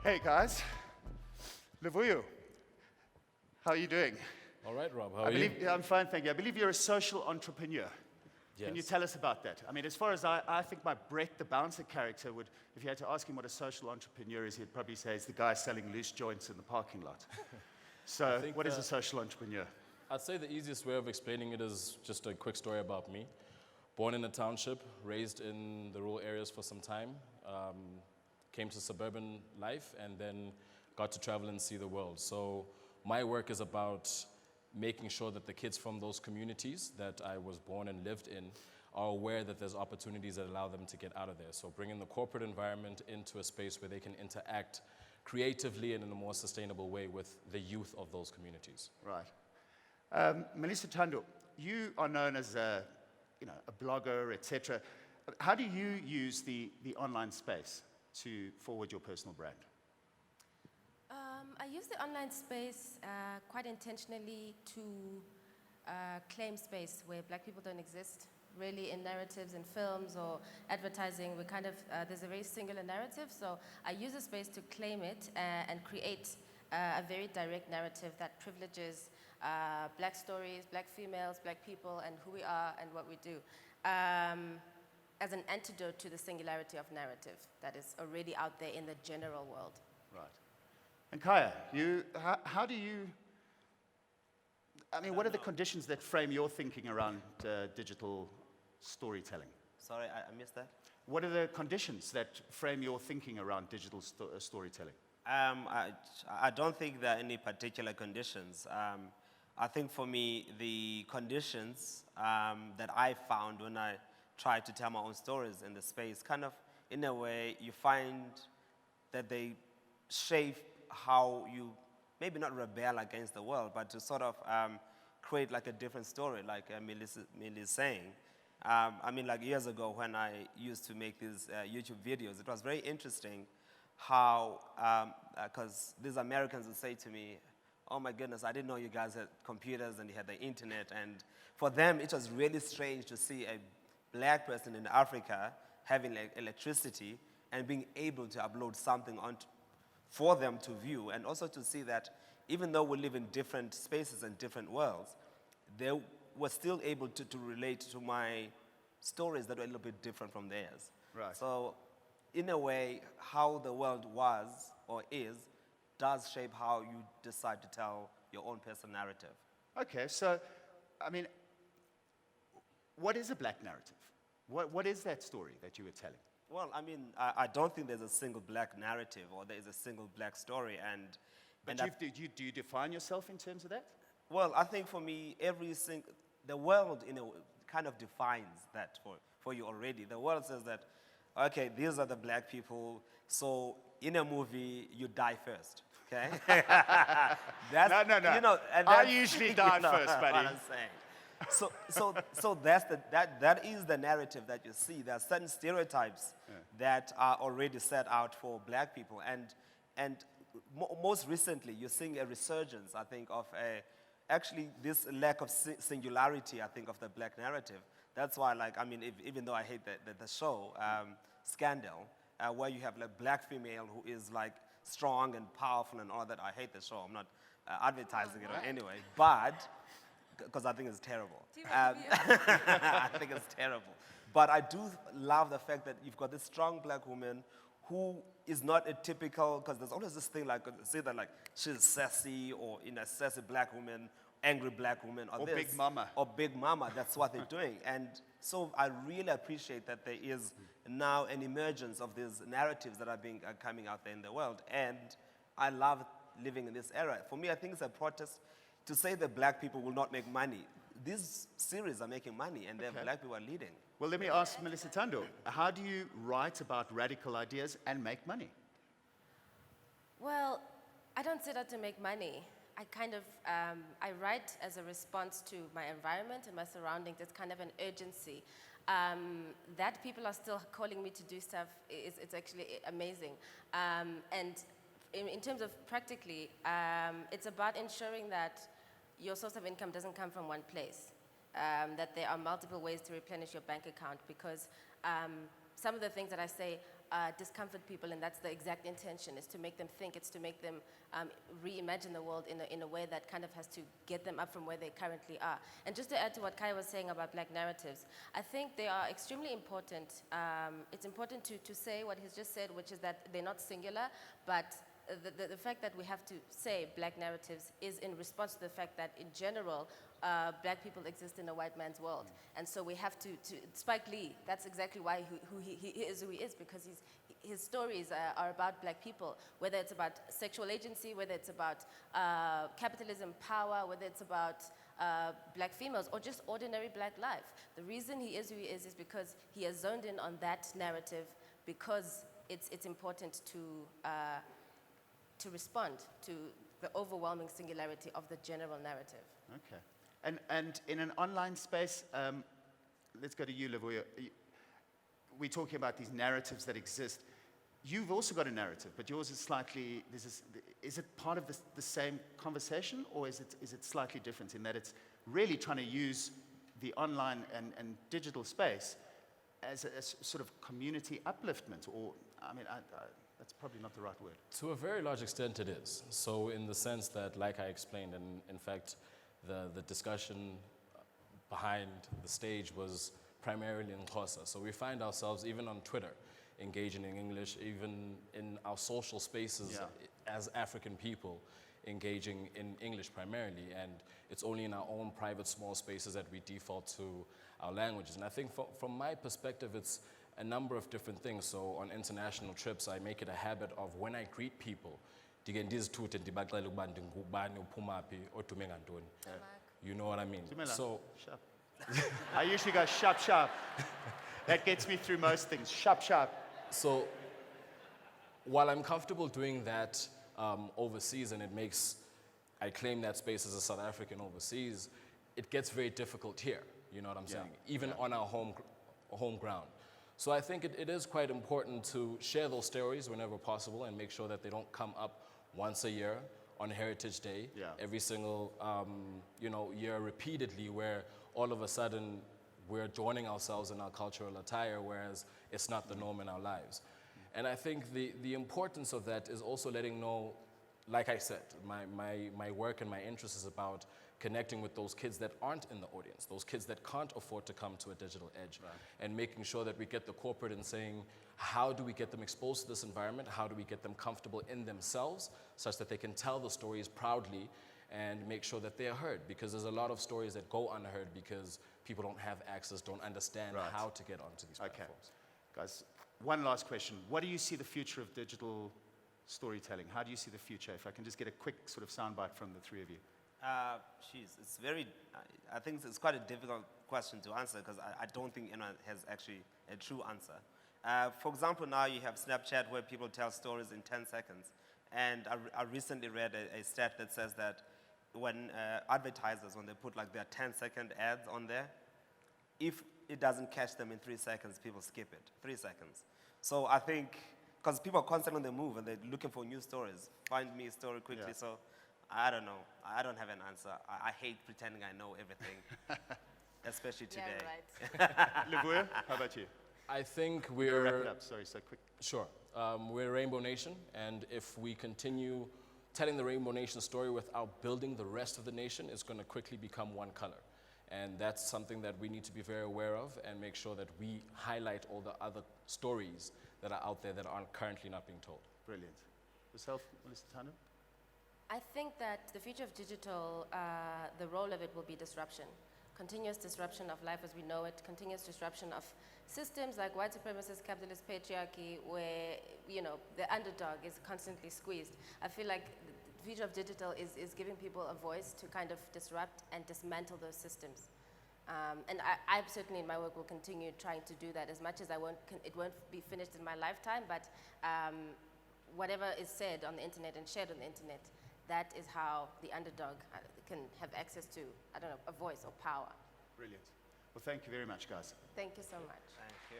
Hey guys, Luvuyo, how are you doing? All right, Rob, how are you? I'm fine, thank you. I believe you're a social entrepreneur. Can you Yes. tell us about that? I mean, as far as I think my Brett the Bouncer character would, if you had to ask him what a social entrepreneur is, he'd probably say it's the guy selling loose joints in the parking lot. So, think what is a that- social entrepreneur? I'd say the easiest way of explaining it is just a quick story about me. Born in a township, raised in the rural areas for some time, came to suburban life, and then got to travel and see the world. So my work is about making sure that the kids from those communities that I was born and lived in are aware that there's opportunities that allow them to get out of there. So bringing the corporate environment into a space where they can interact creatively and in a more sustainable way with the youth of those communities. Right. Milisuthando, you are known as a blogger, etc. How do you use the online space to forward your personal brand? I use the online space quite intentionally to claim space where black people don't exist. Really, in narratives in films or advertising, there's a very singular narrative, so I use the space to claim it and create a very direct narrative that privileges black stories, black females, black people, and who we are and what we do, as an antidote to the singularity of narrative that is already out there in the general world. Right. And Khaya, how do you, what are the conditions that frame your thinking around digital storytelling? Sorry, I missed that. What are the conditions that frame your thinking around digital storytelling? I don't think there are any particular conditions. I think for me, the conditions that I found when I tried to tell my own stories in the space, kind of, in a way, you find that they shape how you maybe not rebel against the world, but to sort of create like a different story, like Millie is saying. Like years ago when I used to make these YouTube videos, it was very interesting how, because these Americans would say to me, oh my goodness, I didn't know you guys had computers and you had the internet. And for them, it was really strange to see a black person in Africa having electricity and being able to upload something for them to view, and also to see that even though we live in different spaces and different worlds, they were still able to relate to my stories that were a little bit different from theirs. Right. So in a way, how the world was or is does shape how you decide to tell your own personal narrative. Okay, so, what is a black narrative? What is that story that you were telling? Well, I don't think there's a single black narrative or there is a single black story. But do you define yourself in terms of that? Well, I think for me, the world kind of defines that for you already. The world says that, okay, these are the black people, so in a movie, you die first, okay? No. I usually die first, buddy. What I'm saying. So that is the narrative that you see. There are certain stereotypes that are already set out for black people, and most recently you're seeing a resurgence, I think, of actually this lack of singularity, I think, of the black narrative. That's why, even though I hate the show Scandal, where you have like black female who is like strong and powerful and all that, I hate the show. I'm not advertising it anyway, but. Because I think it's terrible. I think it's terrible. But I do love the fact that you've got this strong black woman who is not a typical, because there's always this thing like, say that like she's sassy or a sassy black woman, angry black woman. Or this, big mama. Or big mama, that's what they're doing. And so I really appreciate that there is now an emergence of these narratives that are coming out there in the world. And I love living in this era. For me, I think it's a protest to say that black people will not make money. These series are making money, and then black people are leading. Well, let me ask Milisuthando, how do you write about radical ideas and make money? Well, I don't set out to make money. I write as a response to my environment and my surroundings. It's kind of an urgency. That people are still calling me to do stuff, it's actually amazing. And in terms of practically, it's about ensuring that your source of income doesn't come from one place, that there are multiple ways to replenish your bank account, because some of the things that I say discomfort people, and that's the exact intention, is to make them think, it's to make them reimagine the world in a way that kind of has to get them up from where they currently are. And just to add to what Khaya was saying about black narratives, I think they are extremely important. It's important to say what he's just said, which is that they're not singular, but the fact that we have to say black narratives is in response to the fact that in general, black people exist in a white man's world. And so we have to Spike Lee, that's exactly why he is who he is, because his stories are about black people, whether it's about sexual agency, whether it's about capitalism, power, whether it's about black females, or just ordinary black life. The reason he is who he is because he has zoned in on that narrative, because it's important to respond to the overwhelming singularity of the general narrative. Okay. And in an online space, let's go to you, Luvuyo. We're talking about these narratives that exist. You've also got a narrative, but yours is slightly, is it part of the same conversation, or is it slightly different in that it's really trying to use the online and digital space as a sort of community upliftment, or, I mean, that's probably not the right word. To a very large extent it is. So in the sense that, like I explained, and in fact, the discussion behind the stage was primarily in Xhosa. So we find ourselves, even on Twitter, engaging in English, even in our social spaces as African people, engaging in English primarily. And it's only in our own private small spaces that we default to our languages. And I think from my perspective, it's a number of different things. So on international trips, I make it a habit of, when I greet people, you know what I mean? So Sharp. I usually go sharp, sharp. That gets me through most things. Sharp, sharp. So while I'm comfortable doing that overseas, and I claim that space as a South African overseas, it gets very difficult here, you know what I'm saying? Even on our home ground. So I think it is quite important to share those stories whenever possible and make sure that they don't come up once a year on Heritage Day, every single year repeatedly, where all of a sudden we're joining ourselves in our cultural attire, whereas it's not the norm in our lives. And I think the importance of that is also letting know, like I said, my work and my interest is about connecting with those kids that aren't in the audience, those kids that can't afford to come to a digital edge, and making sure that we get the corporate in saying, how do we get them exposed to this environment? How do we get them comfortable in themselves such that they can tell the stories proudly and make sure that they are heard? Because there's a lot of stories that go unheard because people don't have access, don't understand how to get onto these platforms. Guys, one last question. What do you see the future of digital storytelling? How do you see the future? If I can just get a quick sort of soundbite from the three of you. It's very, I think it's quite a difficult question to answer, because I don't think anyone has actually a true answer. For example, now you have Snapchat where people tell stories in 10 seconds. And I recently read a stat that says that when advertisers, when they put like their 10-second ads on there, if it doesn't catch them in 3 seconds, people skip it, 3 seconds. So I think, because people are constantly on the move and they're looking for new stories, find me a story quickly, so I don't know. I don't have an answer. I hate pretending I know everything, especially today. Yeah, right. Luvuyo, how about you? I think Wrap we're... it up, sorry, so quick. Sure. We're Rainbow Nation, and if we continue telling the Rainbow Nation story without building the rest of the nation, it's going to quickly become one color. And that's something that we need to be very aware of and make sure that we highlight all the other stories that are out there that aren't currently not being told. Brilliant. Yourself, Milisuthando? I think that the future of digital, the role of it will be disruption. Continuous disruption of life as we know it, continuous disruption of systems like white supremacist capitalist patriarchy, where the underdog is constantly squeezed. I feel like the future of digital is giving people a voice to kind of disrupt and dismantle those systems. And I certainly in my work will continue trying to do that, as much as it won't be finished in my lifetime, but whatever is said on the internet and shared on the internet, that is how the underdog can have access to, a voice or power. Brilliant. Well, thank you very much, guys. Thank you so much. Thank you.